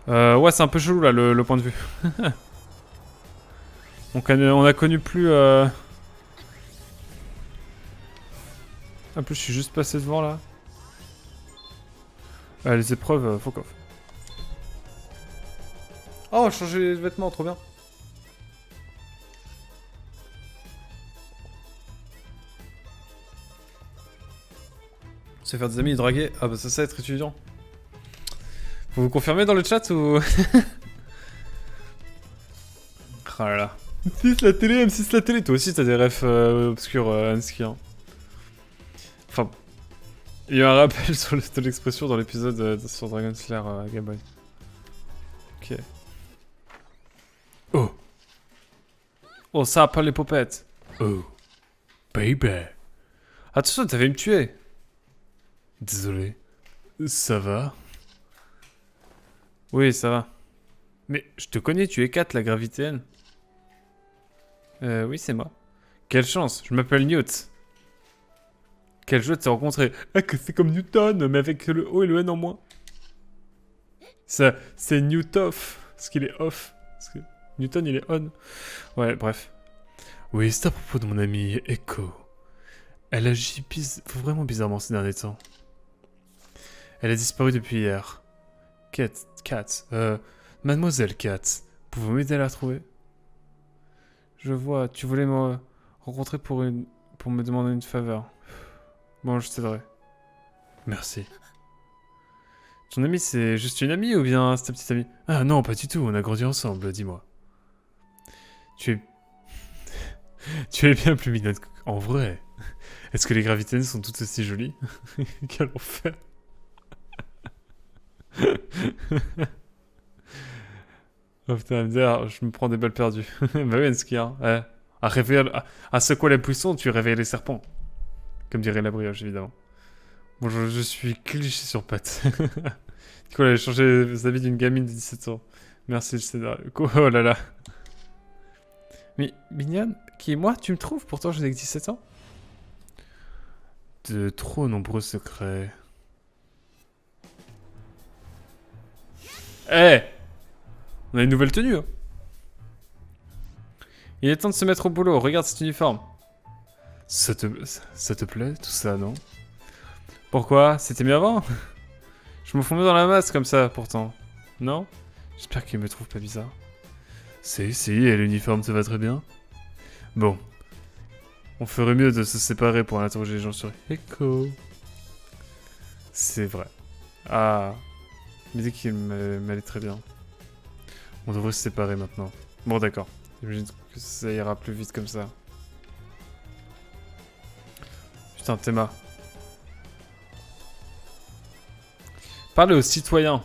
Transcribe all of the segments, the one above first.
Ouais, c'est un peu chelou là le point de vue. On a connu plus. En plus, je suis juste passé devant là. Les épreuves, fuck off. Oh, changer les vêtements, trop bien. Se faire des amis et draguer. Ah bah ça être étudiant. Faut vous confirmer dans le chat ou... Oh là là. M6 la télé, M6 la télé. Toi aussi t'as des refs obscurs, Anski. Hein. Enfin... Il y a un rappel sur de l'expression dans l'épisode sur Dragon Slayer Game Boy. Ok. Oh. Oh ça, pas les popettes. Oh. Baby. Attention, t'avais me tuer. Désolé. Ça va? Oui, ça va. Mais je te connais, tu es 4, la gravité N. Oui, c'est moi. Quelle chance, je m'appelle Newt. Quelle joie de te rencontrer. Ah, que c'est comme Newton, mais avec le O et le N en moins. Ça, c'est Newtoff, parce qu'il est off. Parce que Newton, il est on. Ouais, bref. Oui, c'est à propos de mon amie Echo. Elle agit vraiment bizarrement ces derniers temps. Elle a disparu depuis hier. Mademoiselle Kat, pouvez-vous m'aider à la retrouver? Je vois, tu voulais me rencontrer pour me demander une faveur. Bon, je t'aiderai. Merci. Ton amie, c'est juste une amie ou bien c'est ta petite amie? Ah non, pas du tout, on a grandi ensemble, dis-moi. Tu es... tu es bien plus mignonne en vrai. Est-ce que les gravitaines sont toutes aussi jolies? Quel enfer. Oh putain, MDR, je me prends des balles perdues. Bah oui, ce qu'il y a. Ouais. À secouer la poisson, tu réveilles les serpents. Comme dirait la brioche, évidemment. Bon, je suis cliché sur pattes. Du coup, elle a changé les habits d'une gamine de 17 ans. Merci le scénario. Oh là là. Mais, mignonne, qui est moi, tu me trouves? Pourtant, je n'ai que 17 ans. De trop nombreux secrets. Eh, on a une nouvelle tenue, hein. Il est temps de se mettre au boulot, regarde cet uniforme. Ça te plaît, tout ça, non? Pourquoi? C'était mieux avant? Je me fonds mieux dans la masse comme ça, pourtant. Non? J'espère qu'il me trouve pas bizarre. Si, et l'uniforme te va très bien. Bon. On ferait mieux de se séparer pour interroger les gens sur Echo. C'est vrai. Ah. Il me dit qu'il m'allait très bien. On devrait se séparer maintenant. Bon, d'accord. J'imagine que ça ira plus vite comme ça. Putain, Théma. Parlez aux citoyens.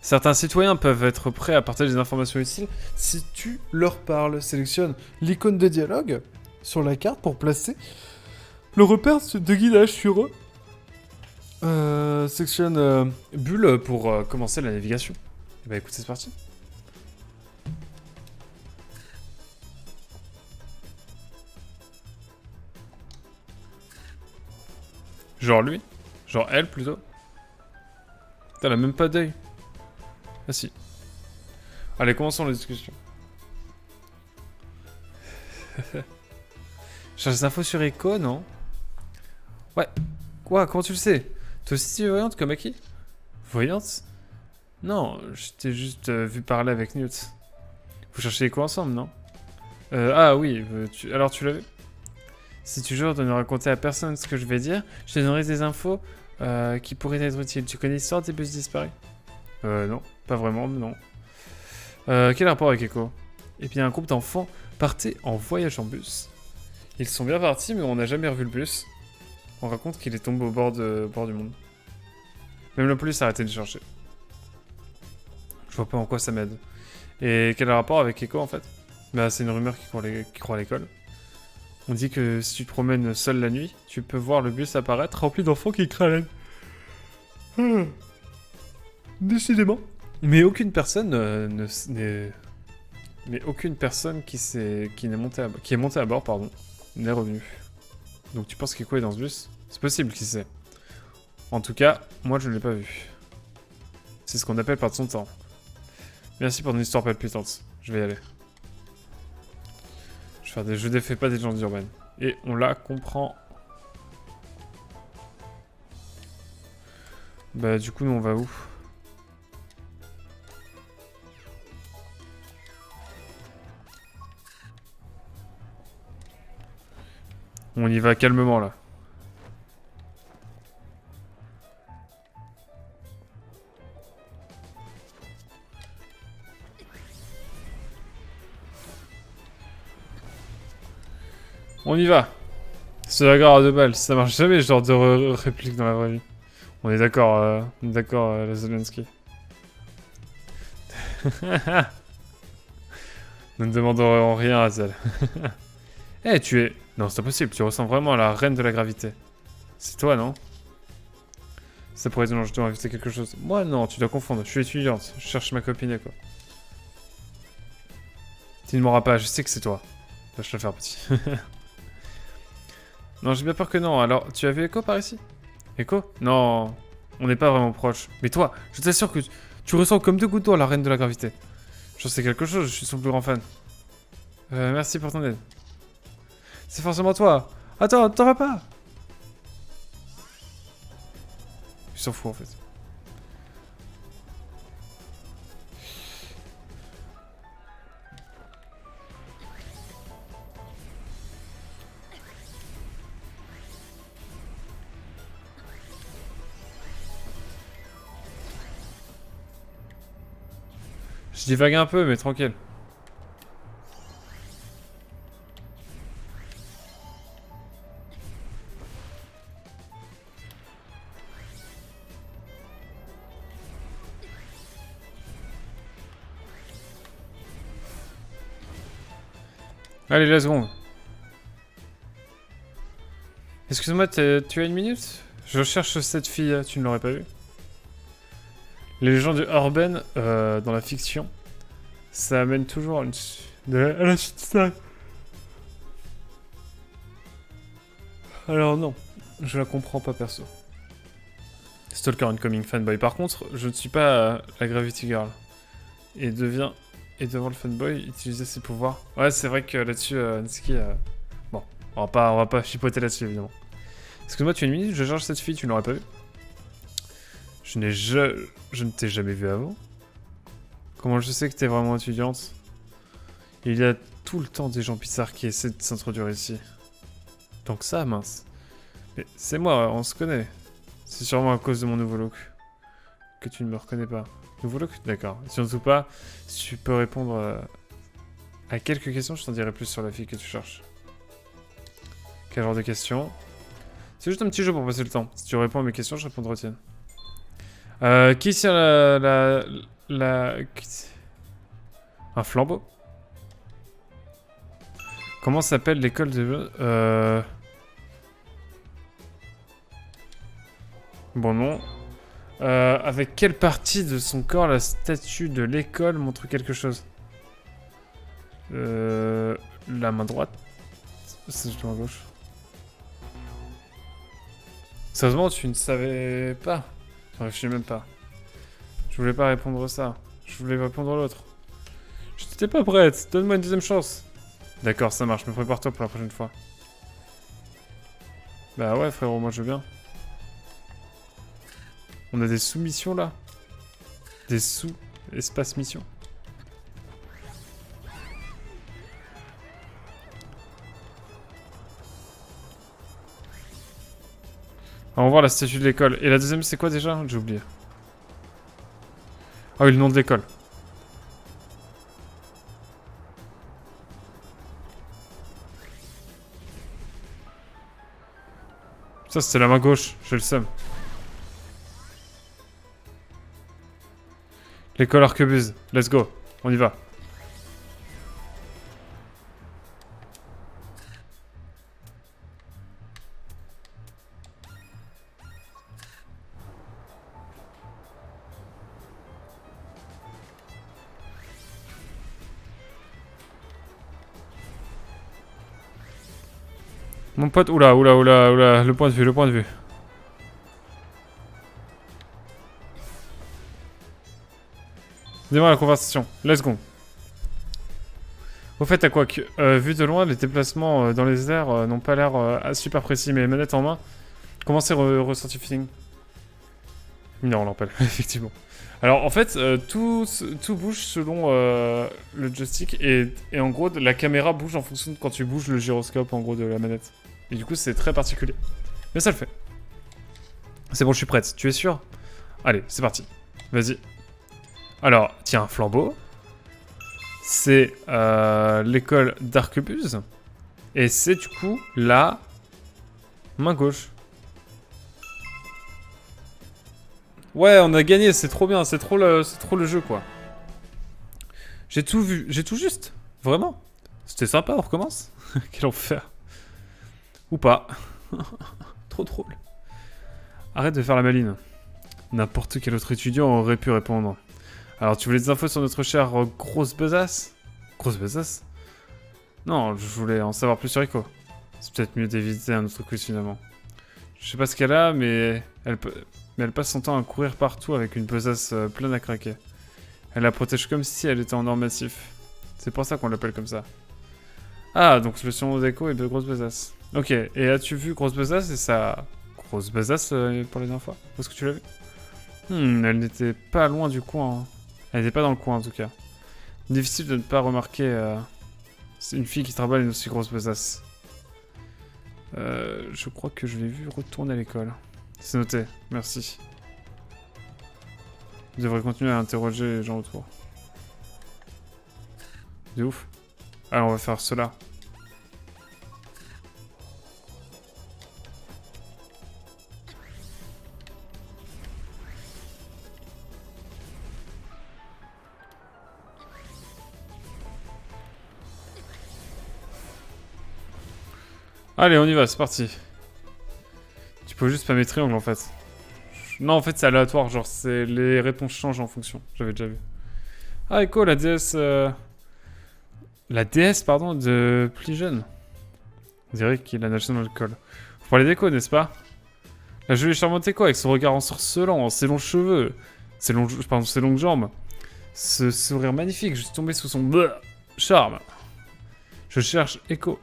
Certains citoyens peuvent être prêts à partager des informations utiles si tu leur parles. Sélectionne l'icône de dialogue sur la carte pour placer le repère de guidage sur eux. Sélectionne bulle pour commencer la navigation. Et bah écoute, c'est parti. Genre lui. Genre elle plutôt. Putain, elle a même pas d'œil. Ah si. Allez, commençons la discussion. Cherche des infos sur Echo, non? Ouais. Quoi? Comment tu le sais? Toi aussi tu es voyante comme Aki? Voyante? Non, je t'ai juste vu parler avec Newt. Vous cherchez Echo ensemble, non? Ah oui, alors tu l'as vu? Si tu jures de ne raconter à personne ce que je vais dire, je te donnerai des infos qui pourraient être utiles. Tu connais l'histoire des bus disparus? Non, pas vraiment, non. Quel rapport avec Echo? Eh bien, un groupe d'enfants partait en voyage en bus. Ils sont bien partis, mais on n'a jamais revu le bus. On raconte qu'il est tombé au bord du monde. Même la police a arrêté de le chercher. Je vois pas en quoi ça m'aide. Et quel rapport avec Echo, en fait? Bah, c'est une rumeur qui croit à l'école. On dit que si tu te promènes seul la nuit, tu peux voir le bus apparaître rempli d'enfants qui crient à l'aide. Décidément. Mais aucune personne Mais aucune personne qui est montée à bord, pardon, n'est revenue. Donc tu penses qu'Echo est dans ce bus? C'est possible, qui sait. En tout cas, moi je ne l'ai pas vu. C'est ce qu'on appelle perdre son temps. Merci pour ton histoire palpitante. Je vais y aller. Je vais faire des jeux d'effets, pas des légendes urbaines. Et on la comprend. Bah du coup, nous on va où? On y va calmement là. On y va. C'est la gare à 2 balles. Ça marche jamais ce genre de réplique dans la vraie vie. On est d'accord, la Zelensky. Nous ne demanderons rien à Zel. Eh, tu es... Non, c'est impossible, tu ressembles vraiment à la reine de la gravité. C'est toi, non? Ça pourrait être non, je dois inviter quelque chose. Moi, non, tu dois confondre. Je suis étudiante, je cherche ma copine, quoi. Tu ne m'auras pas, je sais que c'est toi. Lâche le faire, petit. Non, j'ai bien peur que non. Alors, tu as vu Echo par ici? Echo? Non, on n'est pas vraiment proches. Mais toi, je t'assure que tu ressembles comme deux gouttes d'eau à la reine de la gravité. J'en sais quelque chose, je suis son plus grand fan. Merci pour ton aide. C'est forcément toi. Attends, t'en vas pas. Il s'en fout en fait. Je divague un peu, mais tranquille. Allez, la seconde. Excuse-moi, tu as une minute? Je cherche cette fille, tu ne l'aurais pas vue? Les légendes urbaines dans la fiction, ça amène toujours à la suite de ça. Alors non, je la comprends pas perso. Stalker Incoming Fanboy. Par contre, je ne suis pas la Gravity Girl. Et devant le fanboy, utiliser ses pouvoirs. Ouais, c'est vrai que là-dessus, Nski... Bon, on va pas chipoter là-dessus, évidemment. Excuse-moi, tu as une minute, je cherche cette fille, tu ne l'aurais pas vue? Je ne t'ai jamais vu avant. Comment je sais que t'es vraiment étudiante? Il y a tout le temps des gens bizarres qui essaient de s'introduire ici. Donc ça, mince. Mais c'est moi, on se connaît. C'est sûrement à cause de mon nouveau look. Que tu ne me reconnais pas. Nouveau look? D'accord. Surtout pas, si tu peux répondre à quelques questions, je t'en dirai plus sur la fille que tu cherches. Quel genre de questions? C'est juste un petit jeu pour passer le temps. Si tu réponds à mes questions, je répondrai aux tiennes. Qui tient un flambeau? Comment s'appelle l'école de... Bon non. Avec quelle partie de son corps la statue de l'école montre quelque chose? La main droite? C'est la main gauche. Sérieusement, tu ne savais pas? Je réfléchis même pas. Je voulais pas répondre ça. Je voulais répondre l'autre. Je n'étais pas prête. Donne-moi une deuxième chance. D'accord, ça marche. Mais prépare-toi pour la prochaine fois. Bah ouais, frérot, moi je veux bien. On a des sous-missions là? Des sous-espace missions? On va voir la statue de l'école. Et la deuxième, c'est quoi déjà? J'ai oublié. Ah oui, le nom de l'école. Ça, c'était la main gauche. J'ai le seum. L'école Arquebuse. Let's go. On y va. Mon pote, oula, le point de vue. Démarre la conversation. Let's go. Au fait, à quoi que, vu de loin, les déplacements dans les airs n'ont pas l'air super précis, mais manette en main, comment c'est ressenti feeling? Non, on l'appelle, effectivement. Alors, en fait, tout bouge selon le joystick, et en gros, la caméra bouge en fonction de quand tu bouges le gyroscope, en gros, de la manette. Et du coup, c'est très particulier. Mais ça le fait. C'est bon, je suis prête. Tu es sûr? Allez, c'est parti. Vas-y. Alors, tiens, flambeau. C'est l'école d'Arquebuse. Et c'est du coup la main gauche. Ouais, on a gagné, c'est trop bien, c'est trop le jeu, quoi. J'ai tout vu, j'ai tout juste. Vraiment. C'était sympa, on recommence. Quel enfer. Ou pas. Trop drôle. Arrête de faire la maline. N'importe quel autre étudiant aurait pu répondre. Alors, tu voulais des infos sur notre chère grosse besace? Grosse besace? Non, je voulais en savoir plus sur Rico. C'est peut-être mieux d'éviter un autre quiz finalement. Je sais pas ce qu'elle a, mais elle passe son temps à courir partout avec une besace pleine à craquer. Elle la protège comme si elle était en or massif. C'est pour ça qu'on l'appelle comme ça. Ah, donc le surnom d'Echo est de grosse besace. Ok, et as-tu vu grosse besace et sa grosse besace pour les dernières fois? Où est-ce que tu l'as vu? Elle n'était pas loin du coin. Elle n'était pas dans le coin en tout cas. Difficile de ne pas remarquer. C'est une fille qui travaille une aussi grosse besace. Je crois que je l'ai vu retourner à l'école. C'est noté, merci. Je devrais continuer à interroger les gens autour. De ouf. Alors on va faire cela. Allez, on y va, c'est parti. Tu peux juste pas mes triangles en fait. Non, en fait, c'est aléatoire, genre, les réponses changent en fonction. J'avais déjà vu. Ah, Echo, la déesse... La déesse, pardon, de Plijane. On dirait qu'il a nagé dans le col. Vous parlez d'Echo, n'est-ce pas? La jolie charmante Echo, avec son regard ensorcelant, ses longs cheveux, ses longues jambes. Ce sourire magnifique, je suis tombé sous son charme. Je cherche Echo.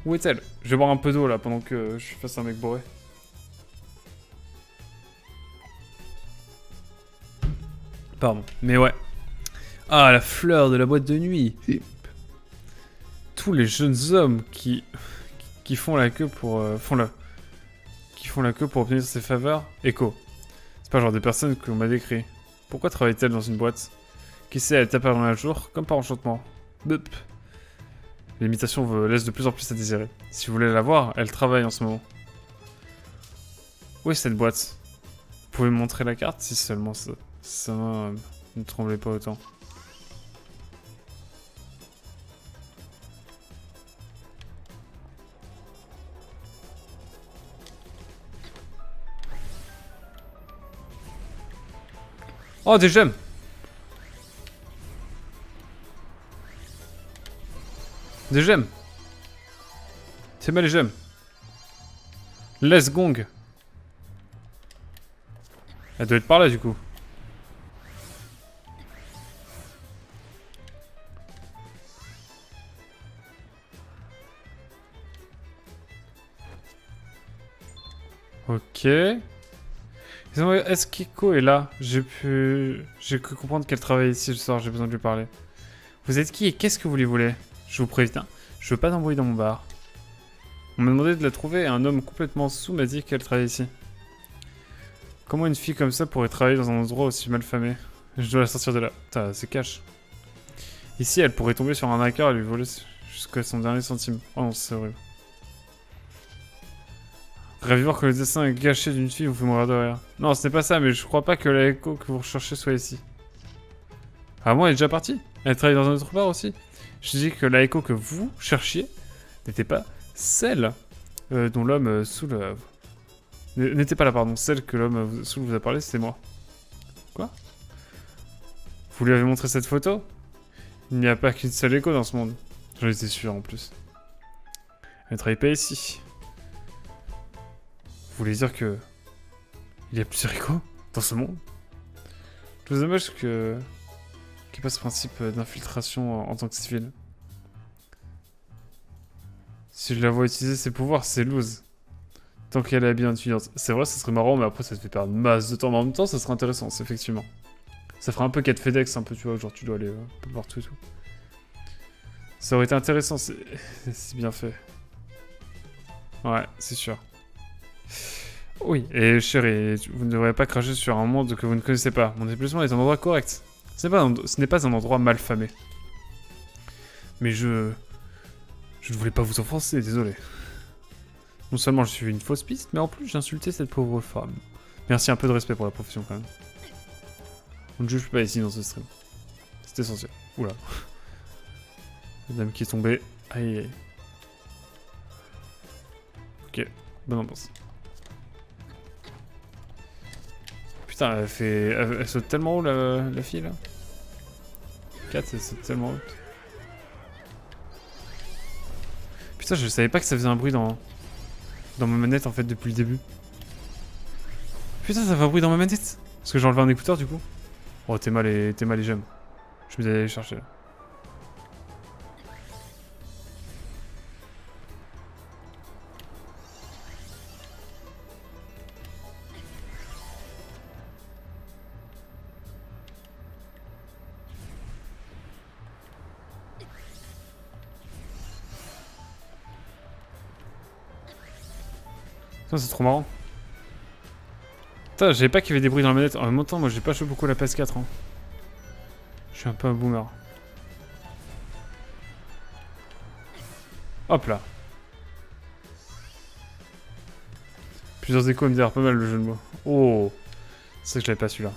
Où est-elle? Je vais boire un peu d'eau, là, pendant que je suis face à un mec bourré. Pardon, mais ouais. Ah, la fleur de la boîte de nuit. Tous les jeunes hommes qui font la queue pour qui font la queue pour obtenir ses faveurs. Echo. C'est pas le genre de personne que l'on m'a décrit. Pourquoi travaille-t-elle dans une boîte? Qui sait, elle tape dans la jour, comme par enchantement. Bup. L'imitation vous laisse de plus en plus à désirer. Si vous voulez la voir, elle travaille en ce moment. Où est cette boîte? Vous pouvez me montrer la carte si seulement ça ne tremblait pas autant. Oh, des gemmes! Des gemmes! C'est mal les gemmes. Laisse gong. Elle doit être par là du coup. Ok. Est-ce qu'Echo est là? J'ai cru comprendre qu'elle travaille ici ce soir, j'ai besoin de lui parler. Vous êtes qui et qu'est-ce que vous lui voulez? Je vous préviens, je veux pas d'embrouille dans mon bar. On m'a demandé de la trouver et un homme complètement sous m'a dit qu'elle travaille ici. Comment une fille comme ça pourrait travailler dans un endroit aussi mal famé? Je dois la sortir de là. Putain, c'est cash. Ici, elle pourrait tomber sur un hacker et lui voler jusqu'à son dernier centime. Oh non, c'est horrible. Rêvez voir que le dessin est gâché d'une fille, vous pouvez mourir de rire. Non, ce n'est pas ça, mais je crois pas que la Echo que vous recherchez soit ici. Ah bon, elle est déjà partie? Elle travaille dans un autre bar aussi? Je dis que la Echo que vous cherchiez n'était pas celle dont l'homme soul... n'était pas là, pardon. Celle que l'homme soul vous a parlé, c'était moi. Quoi? Vous lui avez montré cette photo? Il n'y a pas qu'une seule Echo dans ce monde. J'en étais sûr en plus. Elle ne travaille pas ici. Vous voulez dire que... il y a plusieurs Echo dans ce monde? Je vous dommage que... Qui passe ce principe d'infiltration en tant que civil. Si je la vois utiliser ses pouvoirs, c'est loose. Tant qu'elle est bien étudiante. C'est vrai, ça serait marrant, mais après ça te fait perdre masse de temps. Mais en même temps, ça serait intéressant, c'est effectivement. Ça ferait un peu quête FedEx, un peu, tu vois, genre tu dois aller un peu partout et tout. Ça aurait été intéressant, c'est bien fait. Ouais, c'est sûr. Oui, et chérie, vous ne devriez pas cracher sur un monde que vous ne connaissez pas. Mon déplacement est un endroit correct. Ce n'est pas un endroit mal famé. Mais je ne voulais pas vous offenser, désolé. Non seulement je suis une fausse piste, mais en plus j'ai insulté cette pauvre femme. Merci, un peu de respect pour la profession quand même. On ne juge pas ici dans ce stream. C'est essentiel. Oula. La dame qui est tombée. Aïe aïe. Ok, bonne ambiance. Putain, elle saute tellement haut la fille là. 4, elle saute tellement haut. Putain, je savais pas que ça faisait un bruit dans ma manette en fait depuis le début. Putain, ça fait un bruit dans ma manette. Parce que j'ai enlevé un écouteur du coup. Oh, t'es mal et j'aime. Je vais aller chercher là. Putain, c'est trop marrant. Putain, j'avais pas qu'il y avait des bruits dans la manette. En même temps, moi j'ai pas joué beaucoup la PS4. Hein. Je suis un peu un boomer. Hop là. Plusieurs échos me disent pas mal le jeu de mots. Oh, c'est que je l'avais pas celui-là.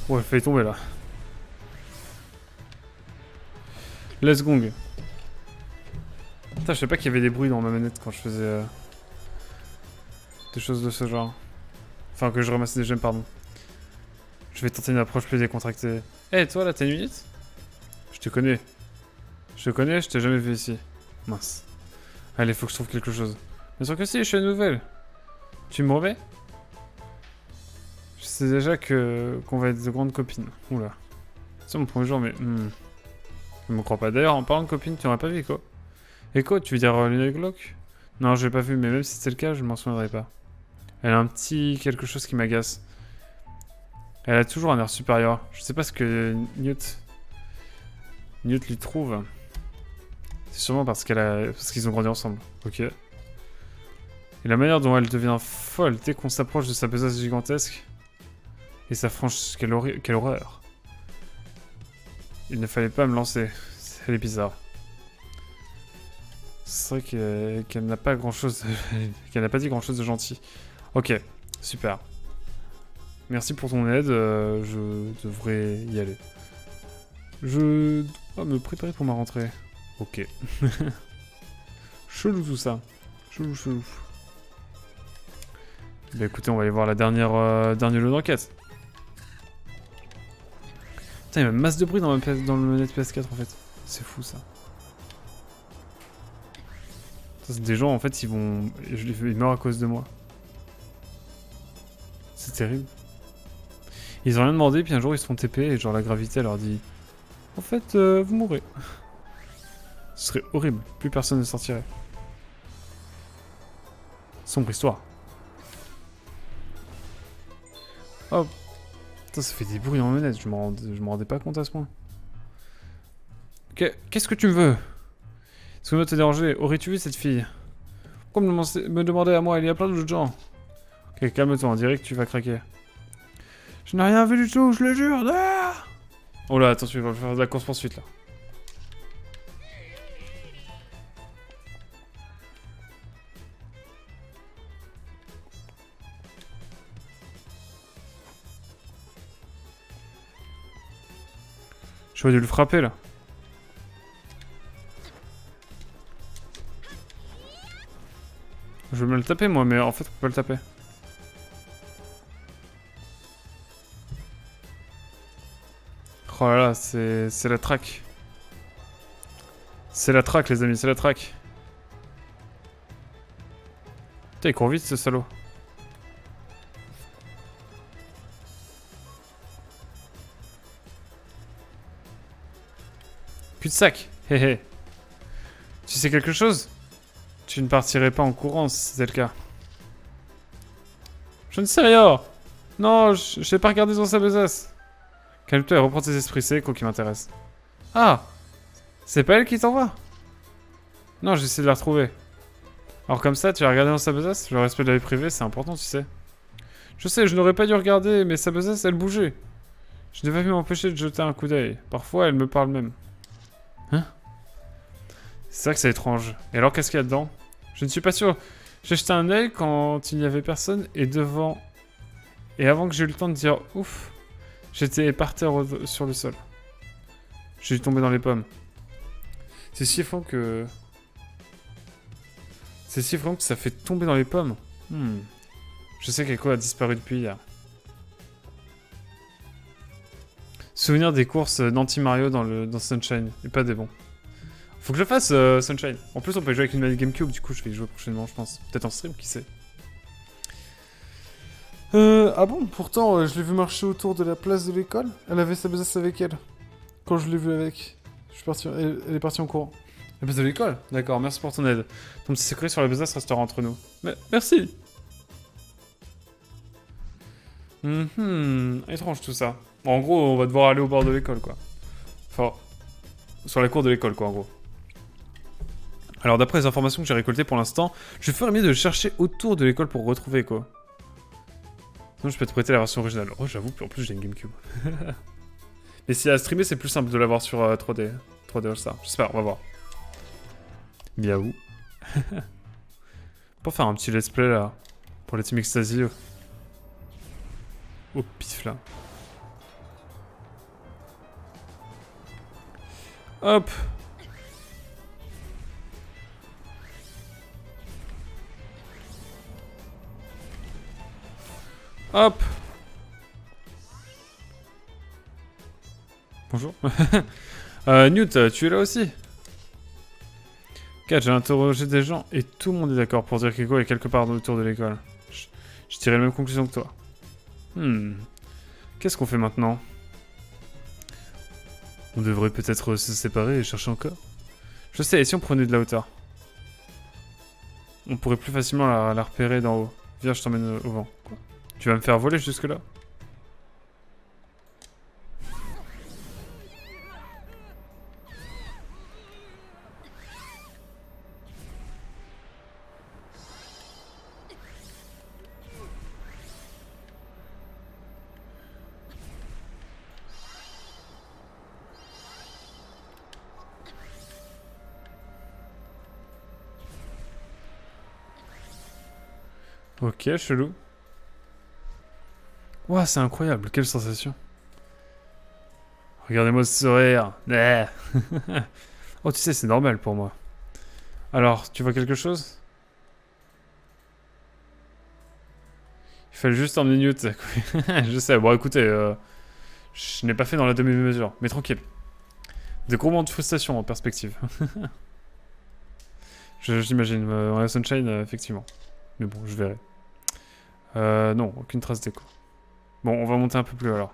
Oh, elle fait tomber là. Let's gong. Putain, je sais pas qu'il y avait des bruits dans ma manette quand je faisais des choses de ce genre. Enfin, que je ramassais des gemmes, pardon. Je vais tenter une approche plus décontractée. Eh, hey, toi là, t'as une minute? Je te connais. Je te connais, je t'ai jamais vu ici. Mince. Allez, faut que je trouve quelque chose. Bien sûr que si, je suis une nouvelle. Tu me remets? Je sais déjà qu'on va être de grandes copines. Oula. C'est mon premier jour, mais... Je me crois pas. D'ailleurs, en parlant de copines, tu n'aurais pas vu Echo? Echo, tu veux dire Luna Glock? Non, je l'ai pas vu, mais même si c'était le cas, je m'en souviendrai pas. Elle a un petit quelque chose qui m'agace. Elle a toujours un air supérieur. Je sais pas ce que Newt lui trouve. C'est sûrement parce qu'ils ont grandi ensemble. Ok. Et la manière dont elle devient folle dès qu'on s'approche de sa besace gigantesque. Et sa franche... Quelle horreur. Il ne fallait pas me lancer. Elle est bizarre. C'est vrai qu'elle n'a pas grand chose... qu'elle n'a pas dit grand chose de gentil. Ok, super. Merci pour ton aide, je devrais y aller. Je dois me préparer pour ma rentrée. Ok. Chelou tout ça. Chelou. Bah écoutez, on va aller voir la dernier lot d'enquête. Putain, il y a une masse de bruit dans le manette PS4 en fait. C'est fou ça. Ça c'est des gens en fait, ils meurent à cause de moi. C'est terrible. Ils ont rien demandé, puis un jour ils se font TP et genre la gravité leur dit en fait, vous mourrez. Ce serait horrible, plus personne ne sortirait. Sombre histoire. Oh, putain, ça fait des bruits dans ma manette, je me rendais pas compte à ce point. Qu'est-ce que tu me veux? Excuse-moi de te déranger, aurais-tu vu cette fille? Pourquoi me demander à moi? Il y a plein d'autres gens. Ok, calme-toi, on dirait que tu vas craquer. Je n'ai rien vu du tout, je le jure. Ah, oh là, attention, il va faire de la course-poursuite là. J'aurais dû le frapper là. Je veux me le taper moi, mais en fait on peut pas le taper. Oh là là, c'est la traque. C'est la traque, les amis, c'est la traque. Putain, il court vite, ce salaud. Cul-de-sac. Hé hé. Tu sais quelque chose? Tu ne partirais pas en courant si c'était le cas. Je ne sais rien. Non, je n'ai pas regardé dans sa besace. Calme-toi et reprends tes esprits, c'est Echo qui m'intéresse. Ah! C'est pas elle qui t'envoie? Non, j'essaie de la retrouver. Alors comme ça, tu as regardé dans sa besace? Le respect de la vie privée, c'est important, tu sais. Je sais, je n'aurais pas dû regarder, mais sa besace, elle bougeait. Je n'ai pas pu m'empêcher de jeter un coup d'œil. Parfois, elle me parle même. Hein? C'est vrai que c'est étrange. Et alors, qu'est-ce qu'il y a dedans? Je ne suis pas sûr. J'ai jeté un œil quand il n'y avait personne, et devant... Et avant que j'aie eu le temps de dire ouf, j'étais par terre sur le sol. J'ai dû tomber dans les pommes. C'est si fond que... C'est si fond que ça fait tomber dans les pommes. Je sais qu'Echo a disparu depuis hier. Souvenir des courses d'anti-Mario dans Sunshine. Et pas des bons. Faut que je le fasse, Sunshine. En plus, on peut jouer avec une manette GameCube, du coup, je vais y jouer prochainement, je pense. Peut-être en stream, qui sait. Ah bon, pourtant, je l'ai vu marcher autour de la place de l'école. Elle avait sa besace avec elle. Quand je l'ai vue avec. Je suis parti, elle est partie en courant. La besace de l'école? D'accord, merci pour ton aide. Ton petit secret sur la besace restera entre nous. Mais, merci. Étrange tout ça. Bon, en gros, on va devoir aller au bord de l'école, quoi. Enfin, sur la cour de l'école, quoi, en gros. Alors, d'après les informations que j'ai récoltées pour l'instant, je ferais mieux de chercher autour de l'école pour retrouver, quoi. Sinon, je peux te prêter la version originale. Oh, j'avoue, en plus, j'ai une GameCube. Mais si à streamer, c'est plus simple de l'avoir sur 3D. 3D All-Star. J'espère, on va voir. Miaou. Pour faire un petit let's play, là. Pour les Team Ecstasy. Au pif, là. Hop. Hop. Bonjour. Newt, tu es là aussi? Kat, j'ai interrogé des gens et tout le monde est d'accord pour dire qu'Echo est quelque part autour de l'école. Je tirais la même conclusion que toi. Qu'est-ce qu'on fait maintenant? On devrait peut-être se séparer et chercher encore. Je sais, et si on prenait de la hauteur? On pourrait plus facilement la repérer d'en haut. Viens, je t'emmène au vent. Quoi? Tu vas me faire voler jusque-là? Ok, chelou. Ouah, c'est incroyable, quelle sensation. Regardez-moi ce sourire. Oh, tu sais, c'est normal pour moi. Alors, tu vois quelque chose? Il fallait juste emmener Newt. Je sais, bon écoutez, je n'ai pas fait dans la demi-mesure, mais tranquille. Des gros moments de frustration en perspective. J'imagine, dans la Sunshine, effectivement. Mais bon, je verrai. Non, aucune trace d'écho. Bon, on va monter un peu plus alors.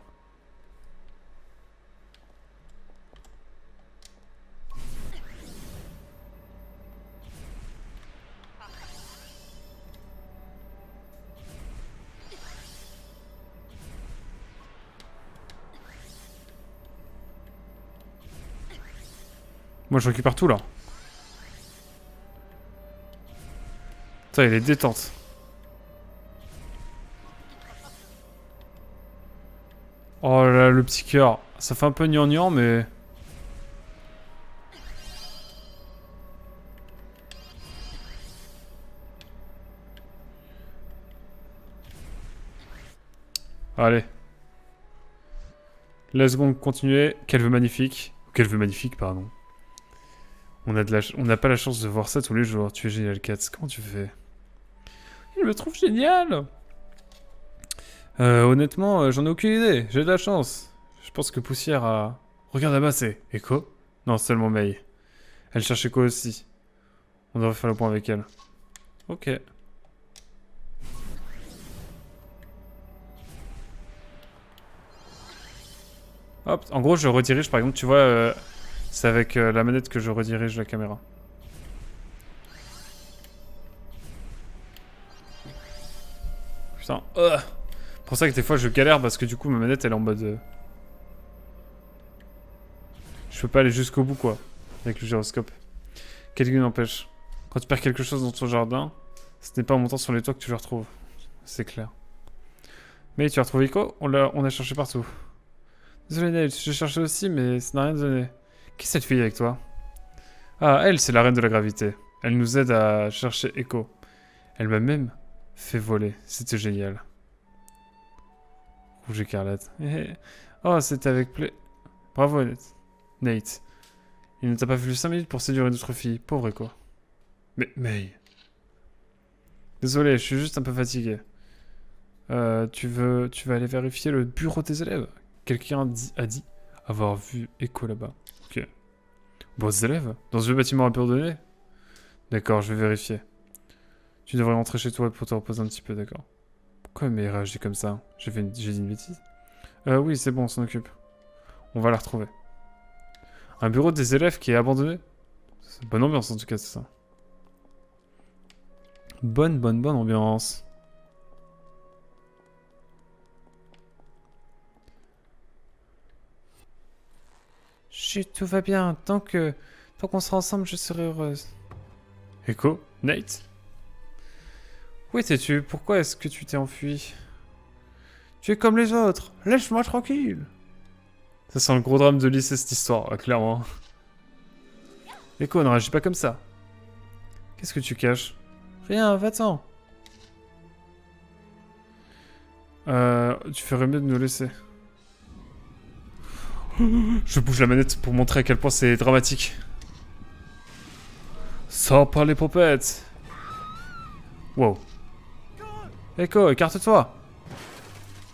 Moi, je récupère tout là. Putain, il est détente. Oh là, le petit cœur. Ça fait un peu gnangnan, mais... Allez. Let's go continuer. Quel vœu magnifique. Quel vœu magnifique, pardon. On n'a pas la chance de voir ça tous les jours. Tu es génial, Katz. Comment tu fais? Je me trouve génial. Honnêtement, j'en ai aucune idée. J'ai de la chance. Je pense que Poussière a... Regarde là-bas, c'est Echo? Non, c'est seulement Mei. Elle cherche Echo aussi. On devrait faire le point avec elle. Ok. Hop, en gros, je redirige, par exemple, tu vois, c'est avec la manette que je redirige la caméra. Putain, pour ça que des fois je galère parce que du coup ma manette elle est en mode... Je peux pas aller jusqu'au bout quoi, avec le gyroscope. Quelqu'un n'empêche. Quand tu perds quelque chose dans ton jardin, ce n'est pas en montant sur les toits que tu le retrouves. C'est clair. Mais tu as retrouvé quoi? On a cherché partout. Désolé Nate, je cherchais aussi mais ça n'a rien donné. Qui est cette fille avec toi? Ah, elle, c'est la reine de la gravité. Elle nous aide à chercher Echo. Elle m'a même fait voler. C'était génial. Rouge écarlate. Oh, c'était avec Bravo, Nate. Nate. Il ne t'a pas fallu 5 minutes pour séduire une autre fille. Pauvre Echo. Mais, May. Désolé, je suis juste un peu fatigué. Tu vas aller vérifier le bureau des élèves. Quelqu'un a dit avoir vu Echo là-bas. Ok. Bon, des élèves? Dans ce vieux bâtiment abandonné? D'accord, je vais vérifier. Tu devrais rentrer chez toi pour te reposer un petit peu, d'accord. Pourquoi il réagit comme ça? J'ai dit une bêtise? Oui, c'est bon, on s'en occupe. On va la retrouver. Un bureau des élèves qui est abandonné? C'est bonne ambiance en tout cas, c'est ça. Bonne ambiance. Chut, tout va bien. Tant qu'on sera ensemble, je serai heureuse. Echo? Nate? Où étais-tu? Pourquoi est-ce que tu t'es enfui? Tu es comme les autres. Laisse-moi tranquille. Ça sent le gros drame de lycée cette histoire, clairement. Echo, ne réagis pas comme ça. Qu'est-ce que tu caches? Rien, va-t'en. Tu ferais mieux de nous laisser. Je bouge la manette pour montrer à quel point c'est dramatique. Sors par les pompettes. Wow. Echo, écarte-toi.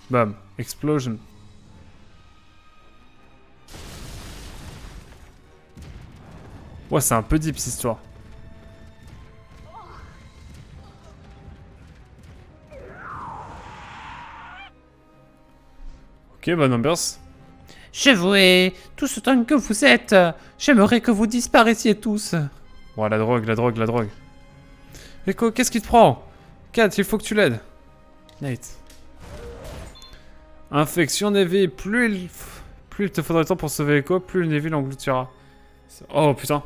Bam, explosion. Ouais, c'est un peu deep cette histoire. Ok, bonne ambiance. Je vous hais, tous autant que vous êtes. J'aimerais que vous disparaissiez tous. Bon, la drogue. Echo, qu'est-ce qui te prend? Kat, il faut que tu l'aides. Nate. Infection Navy, plus il te faudra de temps pour sauver Echo, plus le Navy l'engloutira. Oh putain.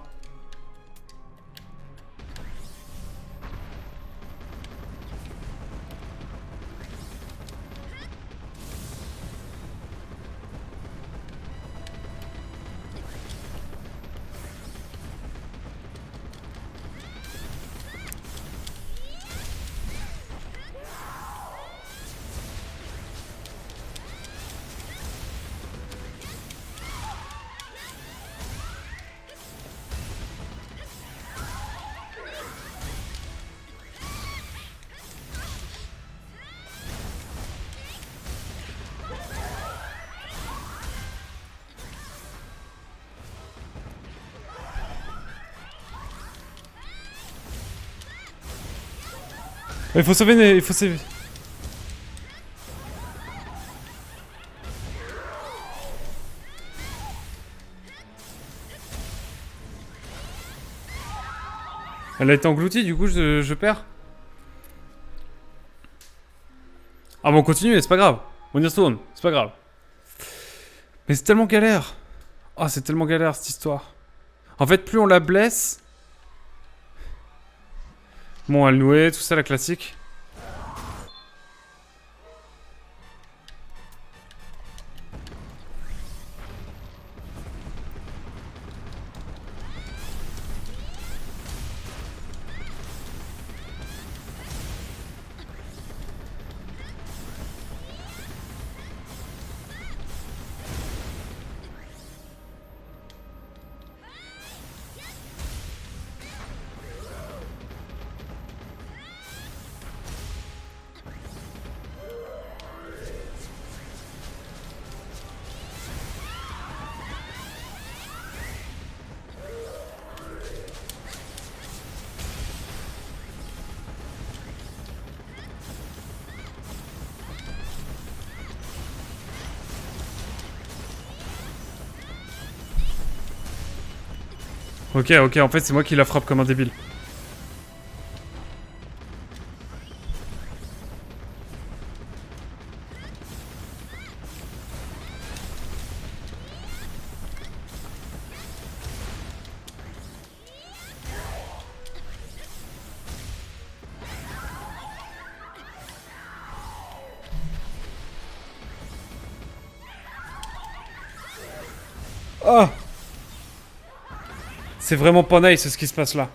Il faut sauver, il faut sauver. Elle a été engloutie, du coup je perds. Ah bon, on continue, c'est pas grave. On y retourne, c'est pas grave. Mais c'est tellement galère. Oh, c'est tellement galère cette histoire. En fait, plus on la blesse... Bon, elle nouait, tout ça, la classique. Ok, ok, en fait c'est moi qui la frappe comme un débile. Ah! C'est vraiment pas nice ce qui se passe là.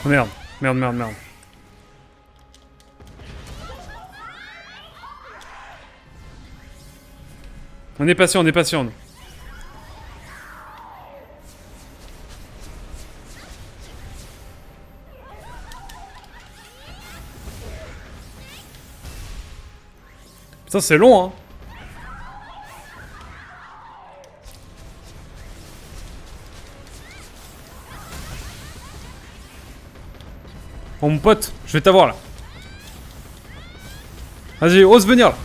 Oh merde, merde, merde, merde. On est patient, on est patient. Nous. Putain, c'est long, hein. Oh mon pote, je vais t'avoir là. Vas-y, ose venir là.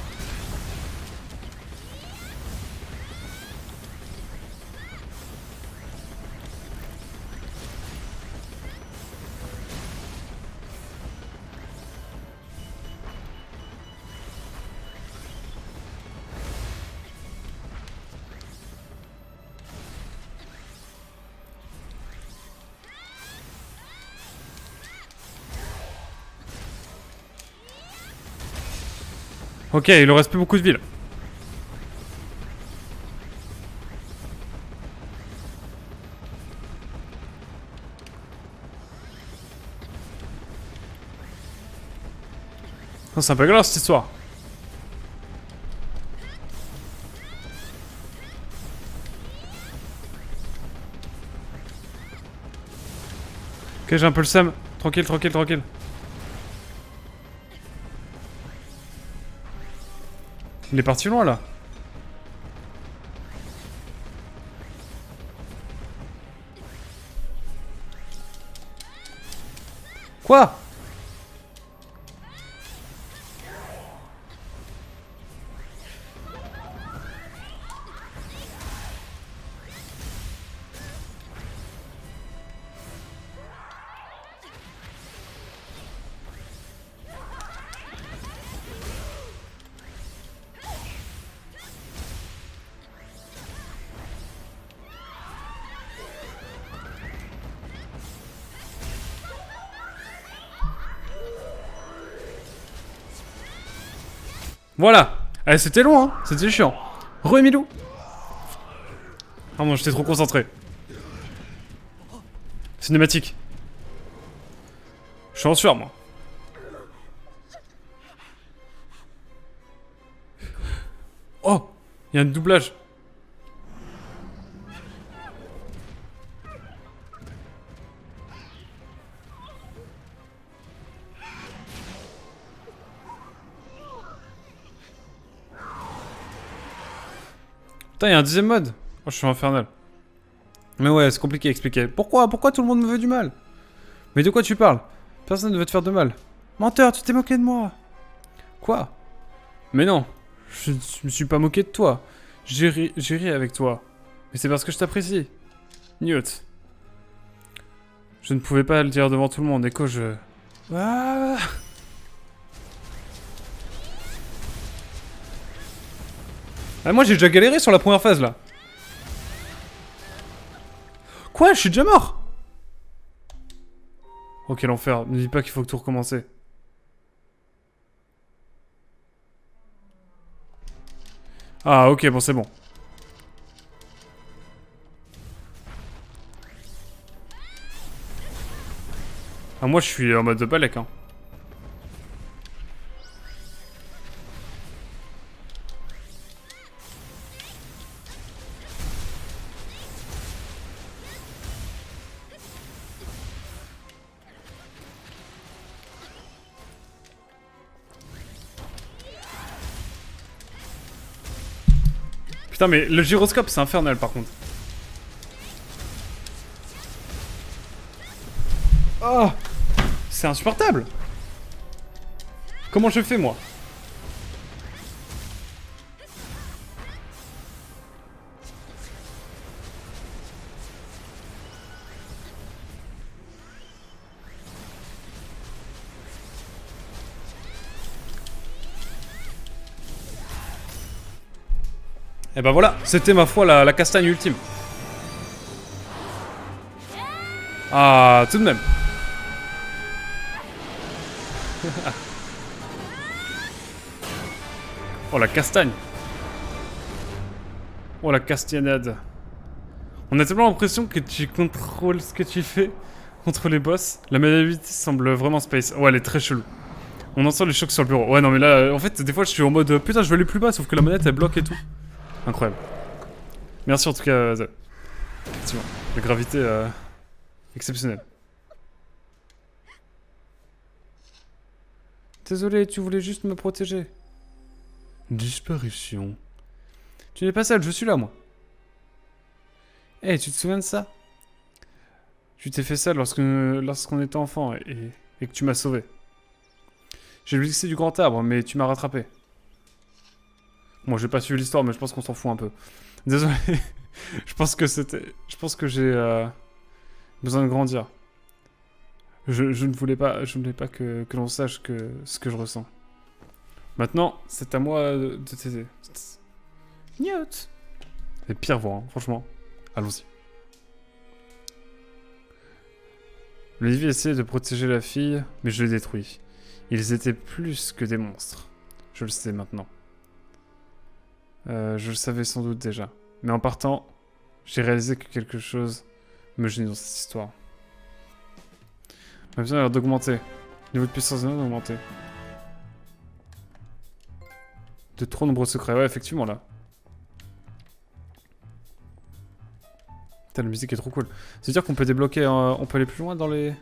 Ok, il lui reste plus beaucoup de villes. Non, c'est un peu grave cette histoire. Ok, j'ai un peu le seum. Tranquille, tranquille, tranquille. Il est parti loin là. Quoi? Voilà. Eh, c'était long, hein. C'était chiant. Re-Emilou. Ah non, j'étais trop concentré. Cinématique. Je suis en sueur, moi. Oh, il y a un doublage. Putain, il y a un deuxième mode. Oh, je suis infernal. Mais ouais, c'est compliqué à expliquer. Pourquoi tout le monde me veut du mal? Mais de quoi tu parles? Personne ne veut te faire de mal. Menteur, tu t'es moqué de moi. Quoi? Mais non, je me suis pas moqué de toi. J'ai ri avec toi. Mais c'est parce que je t'apprécie. Newt. Je ne pouvais pas le dire devant tout le monde, Echo, je... Ah. Ah, moi j'ai déjà galéré sur la première phase là. Quoi? Je suis déjà mort? Oh quel enfer, ne dis pas qu'il faut que tout recommencer. Ah ok, bon c'est bon. Ah moi je suis en mode de balèque hein. Putain, mais le gyroscope, c'est infernal, par contre. Oh, c'est insupportable. Comment je fais, moi? Et ben voilà, c'était ma foi la castagne ultime. Ah, tout de même. Oh la castagne. Oh la castagnade. On a tellement l'impression que tu contrôles ce que tu fais contre les boss. La maniabilité semble vraiment space. Ouais, elle est très chelou. On entend les chocs sur le bureau. Ouais, non mais là, en fait, des fois je suis en mode putain, je veux aller plus bas, sauf que la manette elle bloque et tout. Incroyable. Merci en tout cas, Zeb. Effectivement, la gravité exceptionnelle. Désolé, tu voulais juste me protéger. Disparition. Tu n'es pas seul, je suis là, moi. Eh, tu te souviens de ça? Tu t'es fait ça lorsqu'on était enfant et que tu m'as sauvé. J'ai glissé du grand arbre, mais tu m'as rattrapé. Bon, j'ai pas suivi l'histoire, mais je pense qu'on s'en fout un peu. Désolé. Je pense que j'ai besoin de grandir. Je ne voulais pas que l'on sache ce que je ressens. Maintenant, c'est à moi de t'aider. Newt. C'est pire voix, hein, franchement. Allons-y. Olivier essayait de protéger la fille, mais je l'ai détruit. Ils étaient plus que des monstres. Je le sais maintenant. Je le savais sans doute déjà. Mais en partant, j'ai réalisé que quelque chose me gênait dans cette histoire. On a besoin d'augmenter. Niveau de puissance d'augmenter. De trop nombreux secrets. Ouais, effectivement, là. Putain, la musique est trop cool. C'est-à-dire qu'on peut débloquer... on peut aller plus loin dans les...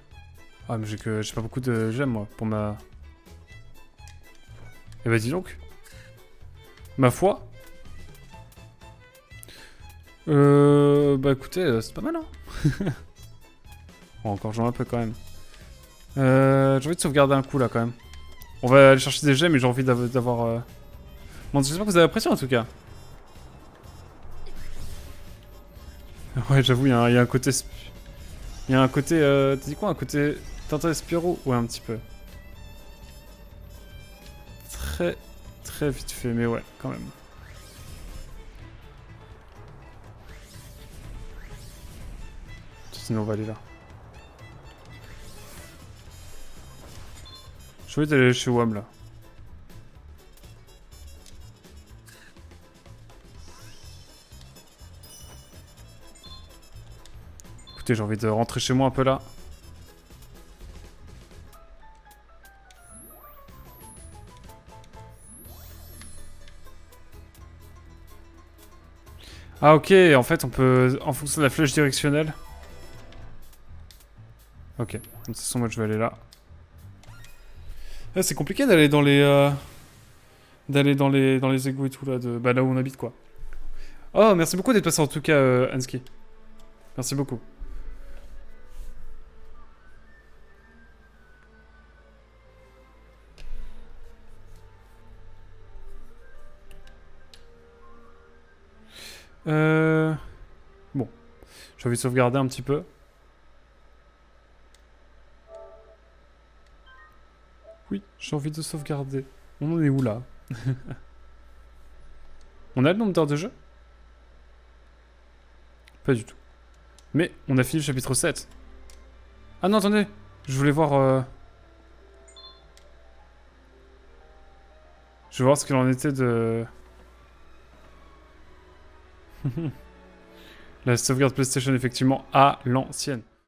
Ah, mais j'ai pas beaucoup de gemmes, moi, pour ma... Eh bah, dis donc. Ma foi. Bah, écoutez, c'est pas mal, hein. Bon, encore j'en ai un peu, quand même. J'ai envie de sauvegarder un coup, là, quand même. On va aller chercher des gemmes, mais j'ai envie d'avoir... Bon, j'espère que vous avez apprécié, en tout cas. Ouais, j'avoue, il y a un côté... Il y a un côté... T'as dit quoi? Un côté... Tintin et Spirou? Ouais, un petit peu. Très vite fait, mais ouais, quand même. Sinon, on va aller là. J'ai envie d'aller chez WAM, là. Écoutez, j'ai envie de rentrer chez moi un peu là. Ah ok, en fait on peut, en fonction de la flèche directionnelle. Ok, de toute façon moi je vais aller là. Ah, c'est compliqué d'aller dans les... dans les égouts et tout là, bah là où on habite quoi. Oh, merci beaucoup d'être passé en tout cas, Hanski. Merci beaucoup. Bon. J'ai envie de sauvegarder un petit peu. Oui, j'ai envie de sauvegarder. On en est où là? On a le nombre d'heures de jeu? Pas du tout. Mais on a fini le chapitre 7. Ah non, attendez. Je voulais voir... Je vais voir ce qu'il en était de... La sauvegarde PlayStation, effectivement, à l'ancienne.